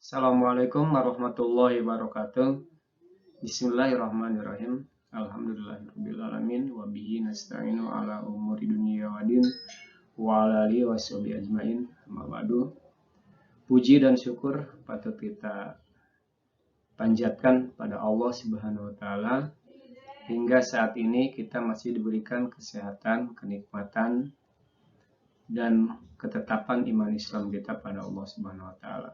Assalamualaikum warahmatullahi wabarakatuh. Bismillahirrahmanirrahim. Alhamdulillahirrabbilalamin. Wabihi nasta'inu ala umuri dunia wadin. Wa ala alihi washabihi ajmain. Amma ba'du. Puji dan syukur patut kita panjatkan pada Allah Subhanahu wa taala. Hingga saat ini kita masih diberikan kesehatan, kenikmatan dan ketetapan iman Islam kita pada Allah Subhanahu wa taala.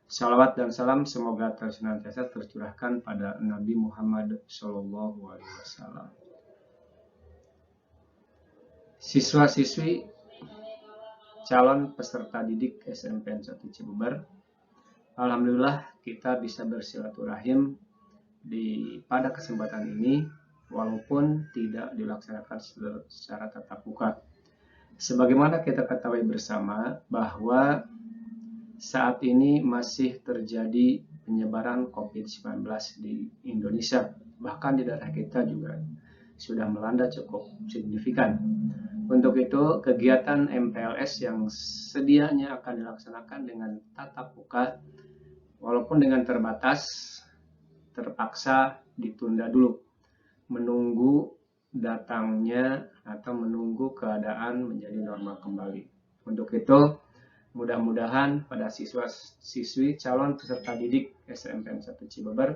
Salawat dan salam semoga senantiasa tercurahkan pada Nabi Muhammad SAW. Siswa-siswi calon peserta didik SMPN 1 Cibeber, alhamdulillah kita bisa bersilaturahim pada kesempatan ini walaupun tidak dilaksanakan secara tatap muka. Sebagaimana kita ketahui bersama bahwa saat ini masih terjadi penyebaran COVID-19 di Indonesia. Bahkan di daerah kita juga sudah melanda cukup signifikan. Untuk itu, kegiatan MPLS yang sedianya akan dilaksanakan dengan tatap muka, walaupun dengan terbatas, terpaksa ditunda dulu. Menunggu datangnya atau menunggu keadaan menjadi normal kembali. Untuk itu, mudah-mudahan pada siswa-siswi calon peserta didik SMPN 1 Cibeber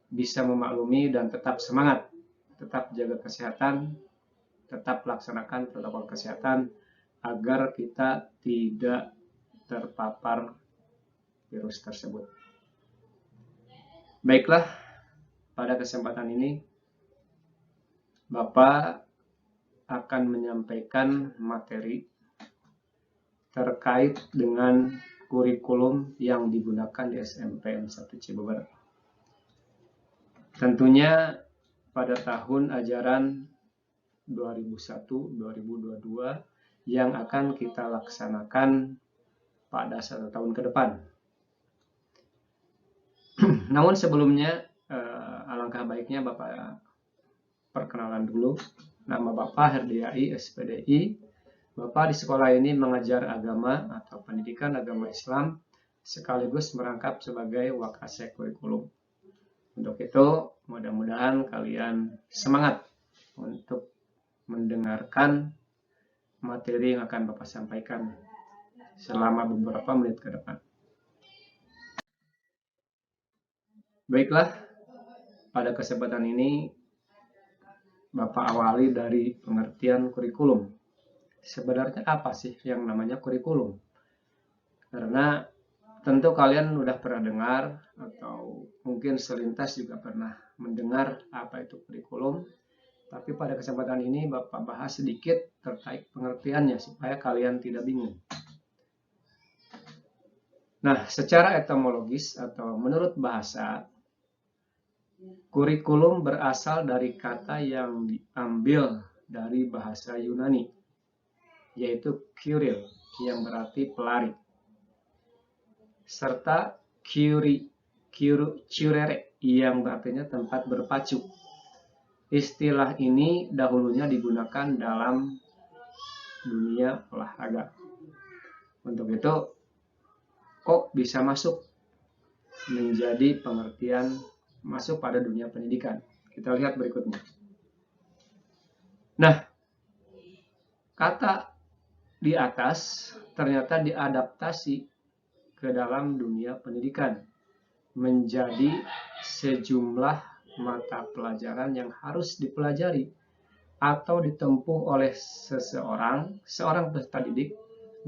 bisa memaklumi dan tetap semangat, tetap jaga kesehatan, tetap laksanakan protokol kesehatan agar kita tidak terpapar virus tersebut. Baiklah, pada kesempatan ini Bapak akan menyampaikan materi terkait dengan kurikulum yang digunakan di SMPN 1 Cibeber. Tentunya pada tahun ajaran 2001-2022 yang akan kita laksanakan pada 1 tahun ke depan. Namun sebelumnya alangkah baiknya Bapak perkenalan dulu. Nama Bapak Herdiai, SPDI. Bapak di sekolah ini mengajar agama atau pendidikan agama Islam sekaligus merangkap sebagai wakasek kurikulum. Untuk itu, mudah-mudahan kalian semangat untuk mendengarkan materi yang akan Bapak sampaikan selama beberapa menit ke depan. Baiklah, pada kesempatan ini Bapak awali dari pengertian kurikulum. Sebenarnya apa sih yang namanya kurikulum? Karena tentu kalian udah pernah dengar atau mungkin selintas juga pernah mendengar apa itu kurikulum. Tapi pada kesempatan ini Bapak bahas sedikit terkait pengertiannya supaya kalian tidak bingung. Nah, secara etimologis atau menurut bahasa, kurikulum berasal dari kata yang diambil dari bahasa Yunani, yaitu kuril yang berarti pelari, serta curere yang berartinya tempat berpacu. Istilah ini dahulunya digunakan dalam dunia olahraga. Untuk itu, kok bisa masuk menjadi pengertian masuk pada dunia pendidikan? Kita lihat berikutnya. Nah, kata di atas ternyata diadaptasi ke dalam dunia pendidikan menjadi sejumlah mata pelajaran yang harus dipelajari atau ditempuh oleh seorang peserta didik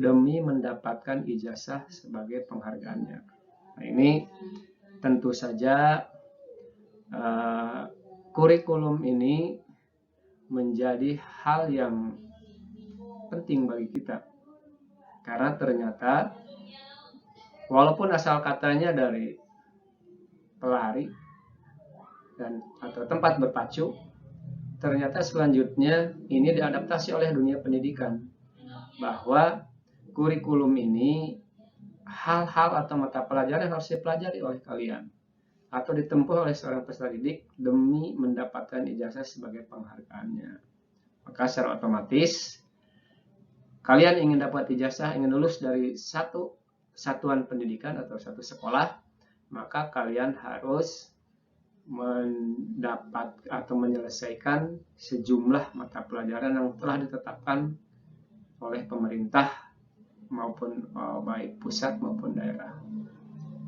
demi mendapatkan ijazah sebagai penghargaannya. Nah, ini tentu saja kurikulum ini menjadi hal yang penting bagi kita, karena ternyata walaupun asal katanya dari pelari dan atau tempat berpacu, ternyata selanjutnya ini diadaptasi oleh dunia pendidikan bahwa kurikulum ini hal-hal atau mata pelajaran yang harus dipelajari oleh kalian atau ditempuh oleh seorang peserta didik demi mendapatkan ijazah sebagai penghargaannya. Maka secara otomatis kalian ingin dapat ijazah, ingin lulus dari satu satuan pendidikan atau satu sekolah, maka kalian harus mendapat atau menyelesaikan sejumlah mata pelajaran yang telah ditetapkan oleh pemerintah maupun baik pusat maupun daerah.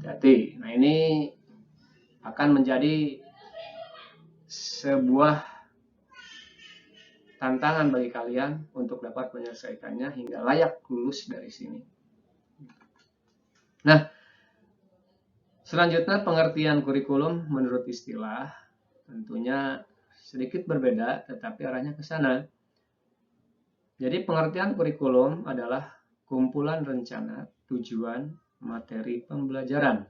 Jadi, nah ini akan menjadi sebuah tantangan bagi kalian untuk dapat menyelesaikannya hingga layak lulus dari sini. Nah, selanjutnya pengertian kurikulum menurut istilah tentunya sedikit berbeda, tetapi arahnya ke sana. Jadi pengertian kurikulum adalah kumpulan rencana, tujuan, materi pembelajaran,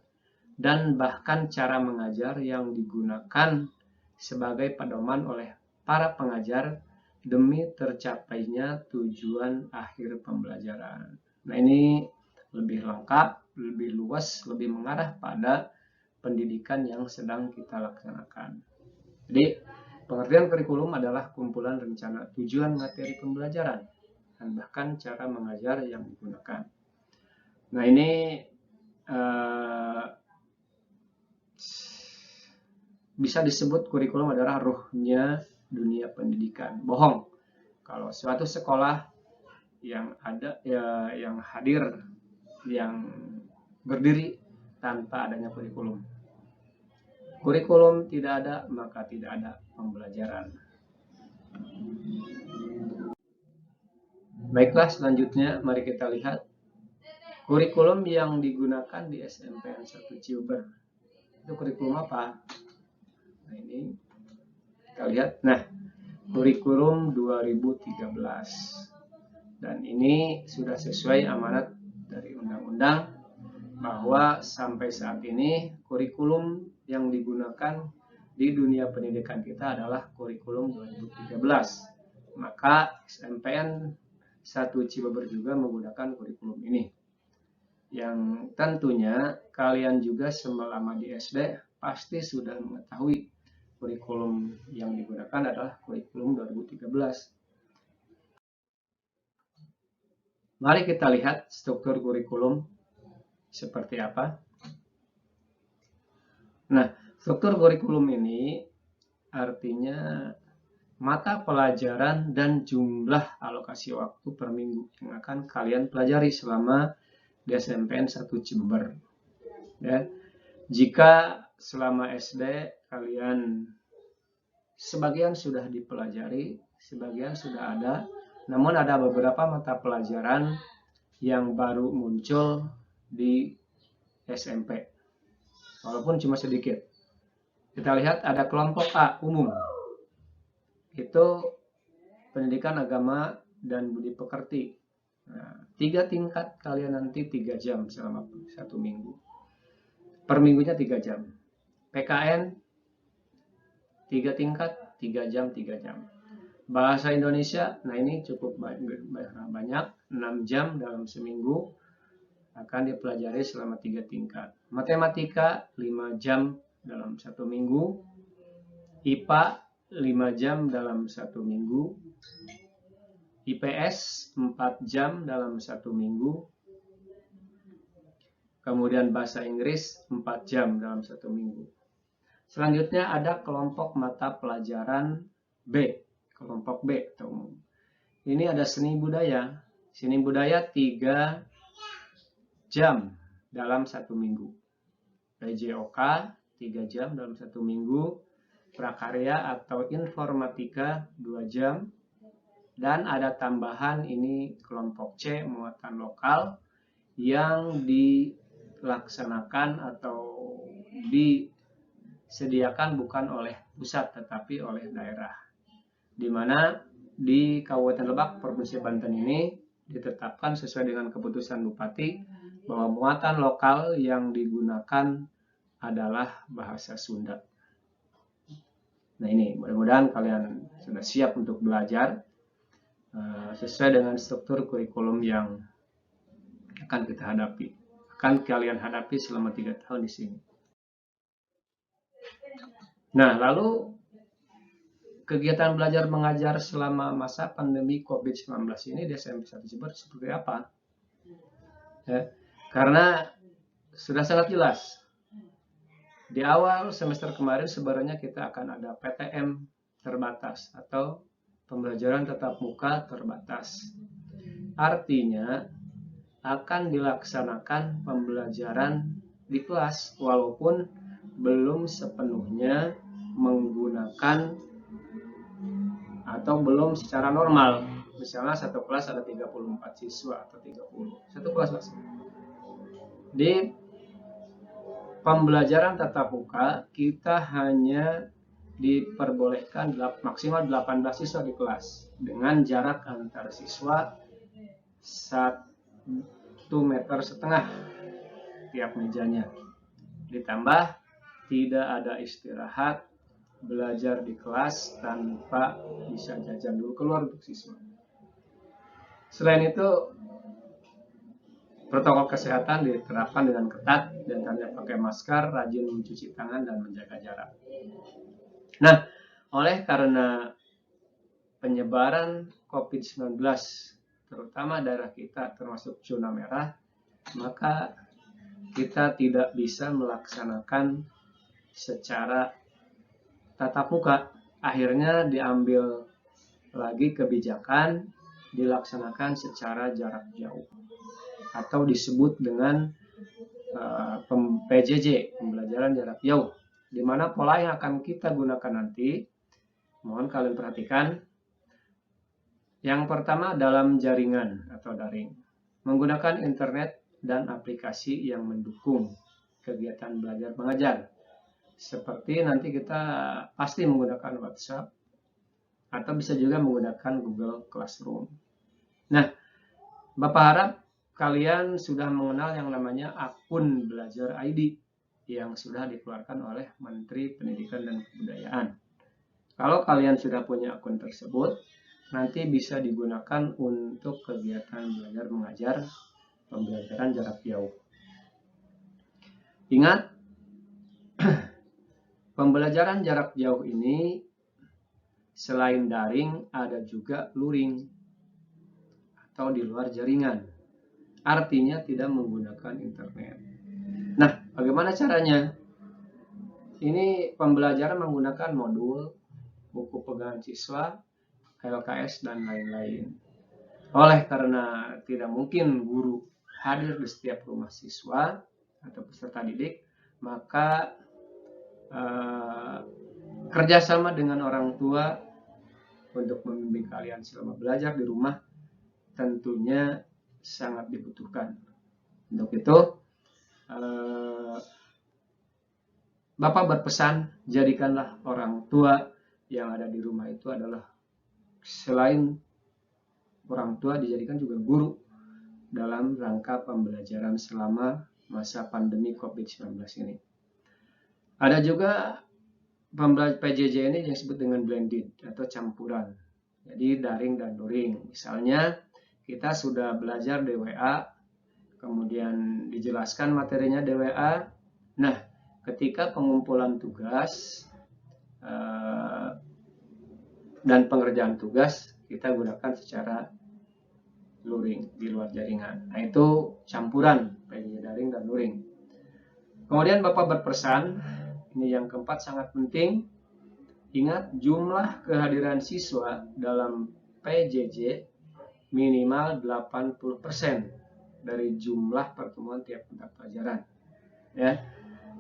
dan bahkan cara mengajar yang digunakan sebagai pedoman oleh para pengajar demi tercapainya tujuan akhir pembelajaran. Nah, ini lebih lengkap, lebih luas, lebih mengarah pada pendidikan yang sedang kita laksanakan. Jadi, pengertian kurikulum adalah kumpulan rencana, tujuan, materi pembelajaran, dan bahkan cara mengajar yang digunakan. Nah, ini bisa disebut kurikulum adalah ruhnya dunia pendidikan. Bohong kalau suatu sekolah yang ada yang hadir, yang berdiri tanpa adanya kurikulum. Kurikulum tidak ada, maka tidak ada pembelajaran. Baiklah, selanjutnya mari kita lihat kurikulum yang digunakan di SMPN 1 Ciuber. Itu kurikulum apa? Nah, ini kita lihat. Nah, kurikulum 2013. Dan ini sudah sesuai amanat dari undang-undang bahwa sampai saat ini kurikulum yang digunakan di dunia pendidikan kita adalah kurikulum 2013. Maka SMPN 1 Cibeber juga menggunakan kurikulum ini. Yang tentunya kalian juga selama di SD pasti sudah mengetahui kurikulum yang digunakan adalah kurikulum 2013. Mari kita lihat struktur kurikulum seperti apa. Nah, struktur kurikulum ini artinya mata pelajaran dan jumlah alokasi waktu per minggu yang akan kalian pelajari selama di SMPN 1 Cibeber. Ya. Jika selama SD kalian sebagian sudah dipelajari, sebagian sudah ada, namun ada beberapa mata pelajaran yang baru muncul di SMP, walaupun cuma sedikit. Kita lihat ada kelompok A umum, itu pendidikan agama dan budi pekerti. Nah, 3 tingkat kalian nanti 3 jam selama 1 minggu. Per minggunya 3 jam. PKN 3 tingkat 3 jam 3 jam. Bahasa Indonesia, nah ini cukup banyak, 6 jam dalam seminggu akan dipelajari selama 3 tingkat. Matematika 5 jam dalam 1 minggu. IPA 5 jam dalam 1 minggu. IPS 4 jam dalam 1 minggu. Kemudian bahasa Inggris 4 jam dalam 1 minggu. Selanjutnya ada kelompok mata pelajaran B. Kelompok B atau umum. Ini ada seni budaya. Seni budaya 3 jam dalam 1 minggu. PJOK 3 jam dalam 1 minggu. Prakarya atau informatika 2 jam. Dan ada tambahan ini kelompok C muatan lokal yang dilaksanakan atau disediakan bukan oleh pusat tetapi oleh daerah. Di mana di Kabupaten Lebak, Provinsi Banten ini ditetapkan sesuai dengan keputusan Bupati bahwa muatan lokal yang digunakan adalah bahasa Sunda. Nah ini mudah-mudahan kalian sudah siap untuk belajar sesuai dengan struktur kurikulum yang akan kita hadapi, akan kalian hadapi selama 3 tahun di sini. Nah, lalu kegiatan belajar mengajar selama masa pandemi COVID-19 ini di SMP 1 Cibeber seperti apa? Ya. Karena sudah sangat jelas di awal semester kemarin sebenarnya kita akan ada PTM terbatas atau pembelajaran tatap muka terbatas. Artinya akan dilaksanakan pembelajaran di kelas walaupun belum sepenuhnya menggunakan atau belum secara normal. Misalnya satu kelas ada 34 siswa atau 30. Satu kelas Mas. Di pembelajaran tatap muka kita hanya diperbolehkan maksimal 18 siswa di kelas dengan jarak antar siswa 1,5 meter tiap mejanya. Ditambah tidak ada istirahat, belajar di kelas tanpa bisa jajan dulu keluar untuk siswa. Selain itu, protokol kesehatan diterapkan dengan ketat dan hanya pakai masker, rajin mencuci tangan dan menjaga jarak. Nah, oleh karena penyebaran COVID-19 terutama daerah kita termasuk zona merah, maka kita tidak bisa melaksanakan secara tatap muka. Akhirnya diambil lagi kebijakan dilaksanakan secara jarak jauh atau disebut dengan PJJ, pembelajaran jarak jauh, di mana pola yang akan kita gunakan nanti, mohon kalian perhatikan. Yang pertama dalam jaringan atau daring, menggunakan internet dan aplikasi yang mendukung kegiatan belajar mengajar. Seperti nanti kita pasti menggunakan WhatsApp atau bisa juga menggunakan Google Classroom. Nah, Bapak harap kalian sudah mengenal yang namanya akun Belajar ID yang sudah dikeluarkan oleh Menteri Pendidikan dan Kebudayaan. Kalau kalian sudah punya akun tersebut, nanti bisa digunakan untuk kegiatan belajar mengajar pembelajaran jarak jauh. Ingat, pembelajaran jarak jauh ini selain daring ada juga luring atau di luar jaringan. Artinya tidak menggunakan internet. Nah, bagaimana caranya? Ini pembelajaran menggunakan modul, buku pegangan siswa, LKS, dan lain-lain. Oleh karena tidak mungkin guru hadir di setiap rumah siswa atau peserta didik, maka kerjasama dengan orang tua untuk membimbing kalian selama belajar di rumah tentunya sangat dibutuhkan. Untuk itu, Bapak berpesan, jadikanlah orang tua yang ada di rumah itu adalah selain orang tua dijadikan juga guru dalam rangka pembelajaran selama masa pandemi COVID-19 ini. Ada juga PJJ ini yang disebut dengan blended atau campuran. Jadi daring dan luring. Misalnya kita sudah belajar di WA, kemudian dijelaskan materinya di WA. Nah, ketika pengumpulan tugas dan pengerjaan tugas kita gunakan secara luring di luar jaringan. Nah, itu campuran PJJ daring dan luring. Kemudian Bapak berpesan, ini yang keempat sangat penting. Ingat, jumlah kehadiran siswa dalam PJJ minimal 80% dari jumlah pertemuan tiap mata pelajaran. Ya.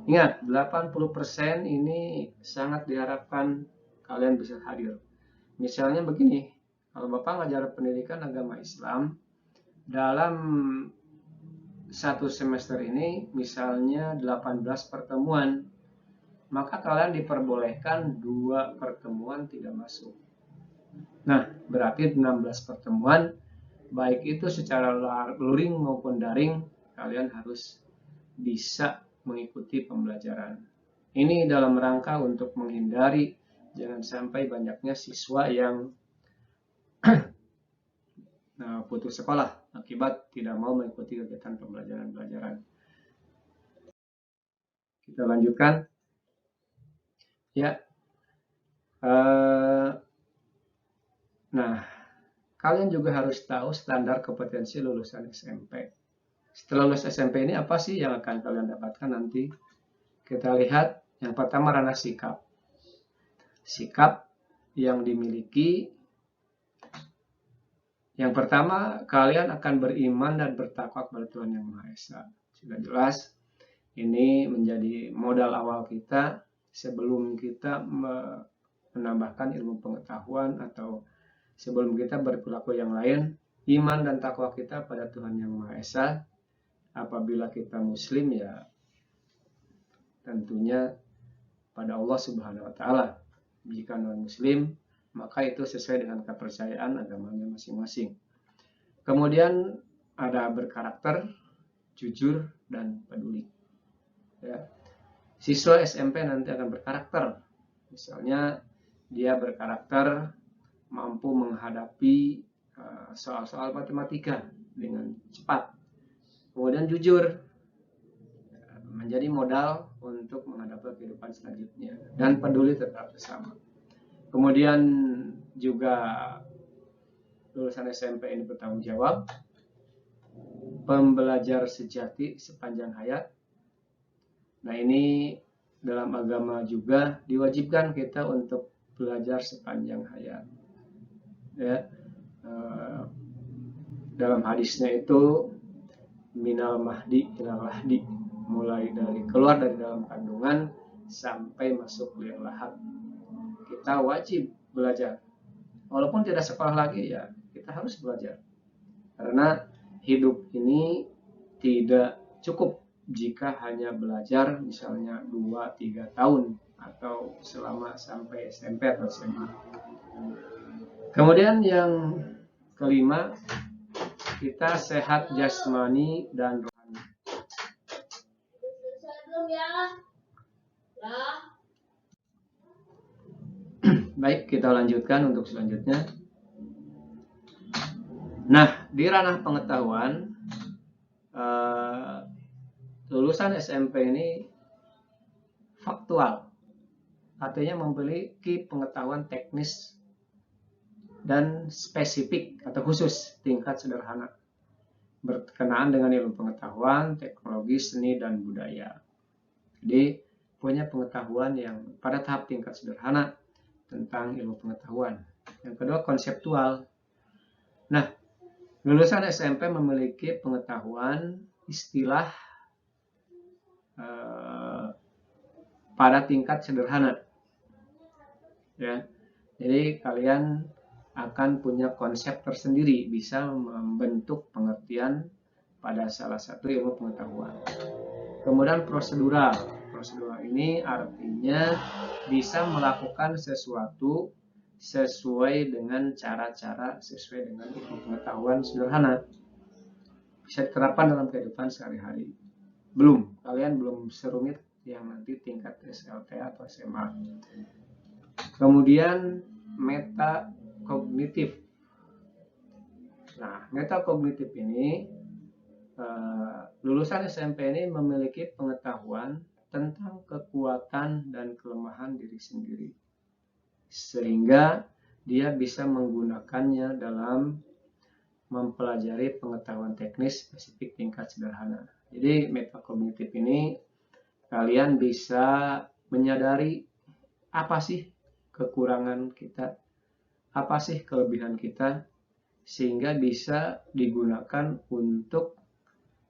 Ingat, 80% ini sangat diharapkan kalian bisa hadir. Misalnya begini, kalau Bapak ngajar pendidikan agama Islam, dalam satu semester ini misalnya 18 pertemuan, maka kalian diperbolehkan 2 pertemuan tidak masuk. Nah, berarti 16 pertemuan, baik itu secara luring maupun daring, kalian harus bisa mengikuti pembelajaran. Ini dalam rangka untuk menghindari jangan sampai banyaknya siswa yang putus sekolah akibat tidak mau mengikuti kegiatan pembelajaran. Kita lanjutkan. Ya, nah, kalian juga harus tahu standar kompetensi lulusan SMP. Setelah lulus SMP ini apa sih yang akan kalian dapatkan nanti? Kita lihat yang pertama ranah sikap. Sikap yang dimiliki, yang pertama, kalian akan beriman dan bertakwa kepada Tuhan Yang Maha Esa. Sudah jelas, ini menjadi modal awal kita sebelum kita menambahkan ilmu pengetahuan atau sebelum kita berperilaku yang lain. Iman dan takwa kita pada Tuhan Yang Maha Esa. Apabila kita muslim, ya tentunya pada Allah Subhanahu wa Ta'ala. Jika non muslim, maka itu sesuai dengan kepercayaan agamanya masing-masing. Kemudian ada berkarakter, jujur, dan peduli. Ya. Siswa SMP nanti akan berkarakter. Misalnya dia berkarakter mampu menghadapi soal-soal matematika dengan cepat. Kemudian jujur, menjadi modal untuk menghadapi kehidupan selanjutnya, dan peduli tetap bersama. Kemudian juga lulusan SMP ini bertanggung jawab, pembelajar sejati sepanjang hayat. Nah, ini dalam agama juga diwajibkan kita untuk belajar sepanjang hayat. Ya, dalam hadisnya itu minal mahdi ilal lahdi, mulai dari keluar dari dalam kandungan sampai masuk liang lahat, kita wajib belajar. Walaupun tidak sekolah lagi, ya kita harus belajar. Karena hidup ini tidak cukup jika hanya belajar misalnya 2-3 tahun atau selama sampai SMP atau SMA. Kemudian yang kelima, kita sehat jasmani dan rohani. Baik, kita lanjutkan untuk selanjutnya. Nah, di ranah pengetahuan, lulusan SMP ini faktual, artinya memiliki pengetahuan teknis dan spesifik atau khusus tingkat sederhana berkenaan dengan ilmu pengetahuan, teknologi, seni, dan budaya. Jadi punya pengetahuan yang pada tahap tingkat sederhana tentang ilmu pengetahuan. Yang kedua, konseptual. Nah, lulusan SMP memiliki pengetahuan istilah pada tingkat sederhana. Ya, jadi kalian akan punya konsep tersendiri, bisa membentuk pengertian pada salah satu ilmu pengetahuan. Kemudian prosedural. Prosedural ini artinya bisa melakukan sesuatu sesuai dengan cara-cara sesuai dengan ilmu pengetahuan sederhana. Bisa diterapkan dalam kehidupan sehari-hari. Kalian belum serumit yang nanti tingkat SLT atau SMA. Kemudian metakognitif. Nah, metakognitif ini lulusan SMP ini memiliki pengetahuan tentang kekuatan dan kelemahan diri sendiri, sehingga dia bisa menggunakannya dalam mempelajari pengetahuan teknis spesifik tingkat sederhana. Jadi metakognitif ini kalian bisa menyadari apa sih kekurangan kita, apa sih kelebihan kita, sehingga bisa digunakan untuk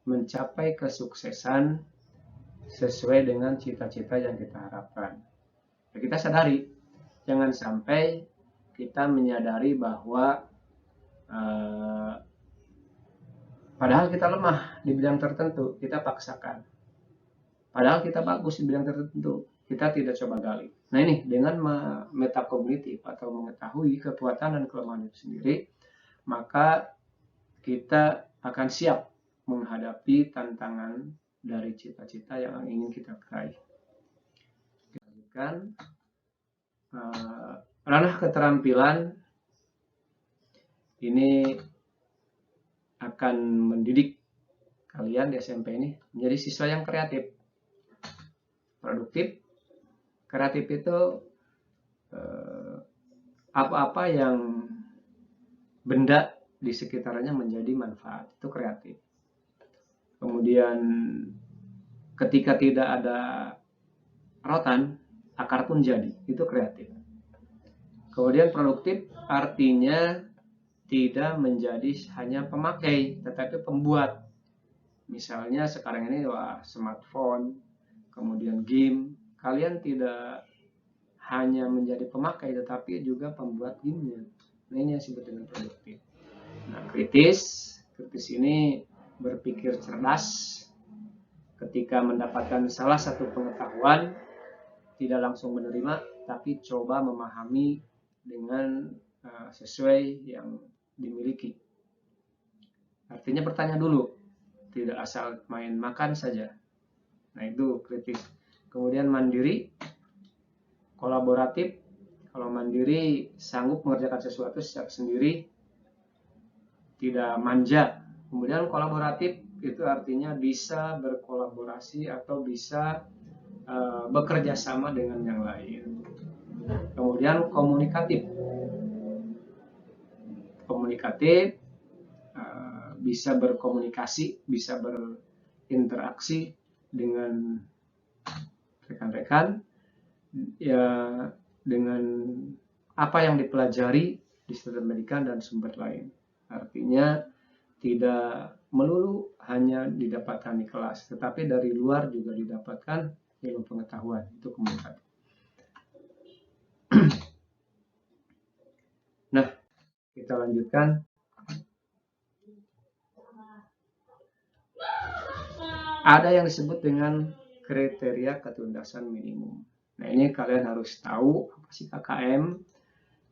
mencapai kesuksesan sesuai dengan cita-cita yang kita harapkan. Ya, kita sadari, jangan sampai kita menyadari bahwa padahal kita lemah di bidang tertentu, kita paksakan. Padahal kita bagus di bidang tertentu, kita tidak coba gali. Nah, ini dengan metakognitif atau mengetahui kekuatan dan kelemahan itu sendiri, maka kita akan siap menghadapi tantangan dari cita-cita yang ingin kita raih. Kita lanjutkan. Ranah keterampilan ini akan mendidik kalian di SMP ini menjadi siswa yang kreatif, produktif. Kreatif itu apa-apa yang benda di sekitarnya menjadi manfaat, itu kreatif. Kemudian ketika tidak ada rotan, akar pun jadi. Itu kreatif. Kemudian produktif artinya tidak menjadi hanya pemakai, tetapi pembuat. Misalnya sekarang ini smartphone, kemudian game, kalian tidak hanya menjadi pemakai, tetapi juga pembuat gamenya. Nah, ini yang disebut dengan produktif. Nah, kritis ini berpikir cerdas. Ketika mendapatkan salah satu pengetahuan, tidak langsung menerima, tapi coba memahami dengan sesuai yang dimiliki. Artinya bertanya dulu, tidak asal main makan saja. Nah, itu kritis. Kemudian mandiri, kolaboratif. Kalau mandiri sanggup mengerjakan sesuatu secara sendiri, tidak manja. Kemudian kolaboratif itu artinya bisa berkolaborasi atau bisa bekerja sama dengan yang lain. Kemudian komunikatif bisa berkomunikasi, bisa berinteraksi dengan rekan-rekan ya, dengan apa yang dipelajari di studi pendidikan dan sumber lain. Artinya tidak melulu hanya didapatkan di kelas, tetapi dari luar juga didapatkan ilmu pengetahuan. Itu komunikatif. Nah, kita lanjutkan. Ada yang disebut dengan kriteria ketuntasan minimum. Nah, ini kalian harus tahu apa sih KKM.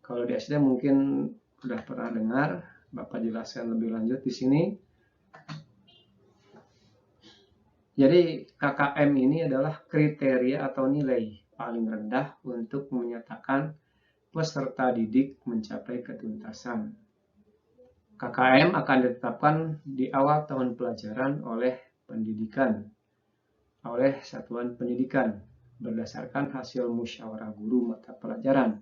Kalau di SD mungkin sudah pernah dengar, Bapak jelaskan lebih lanjut di sini. Jadi KKM ini adalah kriteria atau nilai paling rendah untuk menyatakan peserta didik mencapai ketuntasan. KKM akan ditetapkan di awal tahun pelajaran oleh satuan pendidikan berdasarkan hasil musyawarah guru mata pelajaran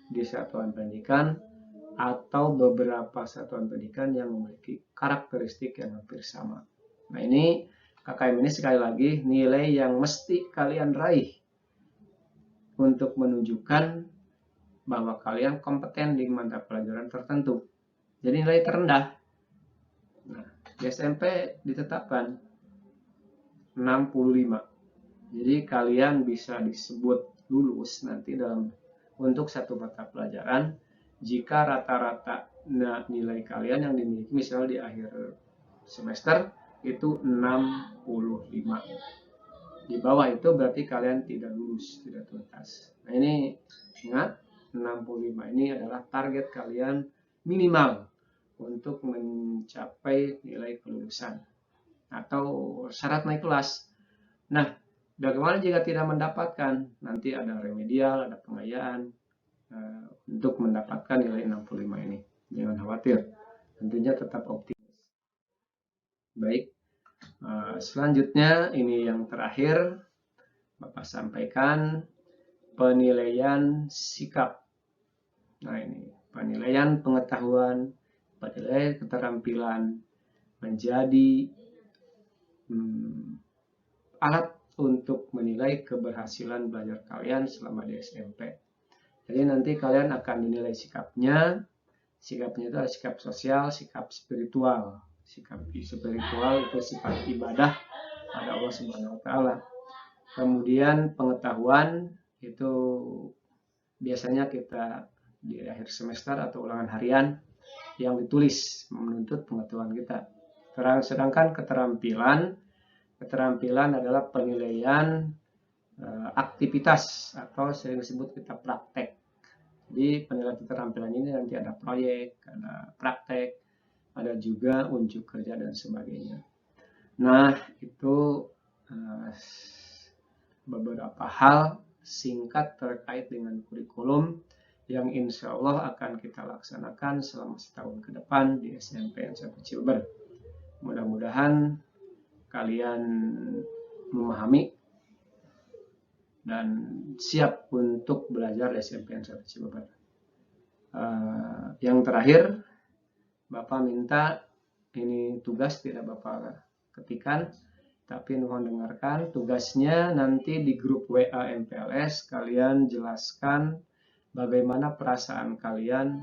di satuan pendidikan atau beberapa satuan pendidikan yang memiliki karakteristik yang hampir sama. Nah, ini KKM ini sekali lagi nilai yang mesti kalian raih untuk menunjukkan bahwa kalian kompeten di mata pelajaran tertentu. Jadi nilai terendah. Nah, di SMP ditetapkan 65. Jadi kalian bisa disebut lulus nanti untuk satu mata pelajaran jika rata-rata nilai kalian yang dimiliki misalnya di akhir semester itu 65. Di bawah itu berarti kalian tidak lulus, tidak tuntas. Nah, ini ingat, 65 ini adalah target kalian minimal untuk mencapai nilai kelulusan atau syarat naik kelas. Nah, bagaimana jika tidak mendapatkan? Nanti ada remedial, ada pengayaan untuk mendapatkan nilai 65 ini. Jangan khawatir, tentunya tetap optimis. Baik, selanjutnya ini yang terakhir Bapak sampaikan, penilaian sikap. Nah, ini penilaian pengetahuan, penilaian keterampilan menjadi alat untuk menilai keberhasilan belajar kalian selama di SMP. Jadi nanti kalian akan dinilai sikapnya. Sikapnya itu adalah sikap sosial, sikap spiritual. Sikap spiritual itu sifat ibadah pada Allah Subhanahu wa taala. Kemudian pengetahuan itu biasanya kita di akhir semester atau ulangan harian yang ditulis menuntut pengetahuan kita. Sedangkan keterampilan adalah penilaian aktivitas atau sering disebut kita praktek. Jadi penilaian keterampilan ini nanti ada proyek, ada praktek, ada juga unjuk kerja dan sebagainya. Nah, itu beberapa hal singkat terkait dengan kurikulum yang insya Allah akan kita laksanakan selama setahun ke depan di SMPN 1 Cileber. Mudah-mudahan kalian memahami dan siap untuk belajar di SMPN 1 Cileber. Yang terakhir, Bapak minta ini tugas tidak Bapak ketikan, tapi mohon dengarkan. Tugasnya nanti di grup WA MPLS kalian jelaskan bagaimana perasaan kalian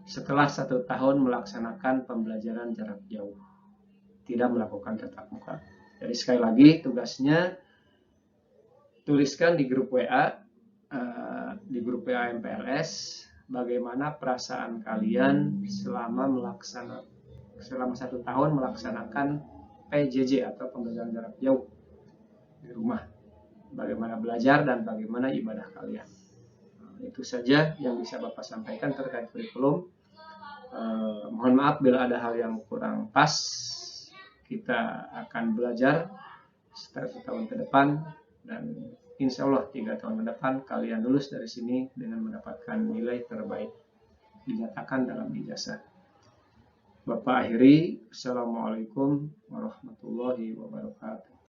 setelah 1 tahun melaksanakan pembelajaran jarak jauh, tidak melakukan tatap muka. Jadi sekali lagi tugasnya tuliskan di grup WA MPLS bagaimana perasaan kalian selama 1 tahun melaksanakan PJJ atau pembelajaran jarak jauh di rumah. Bagaimana belajar dan bagaimana ibadah kalian. Itu saja yang bisa Bapak sampaikan terkait kurikulum. Mohon maaf bila ada hal yang kurang pas. Kita akan belajar setelah 1 tahun ke depan, dan insya Allah 3 tahun ke depan kalian lulus dari sini dengan mendapatkan nilai terbaik dinyatakan dalam ijazah. Bapak akhiri, Assalamualaikum warahmatullahi wabarakatuh.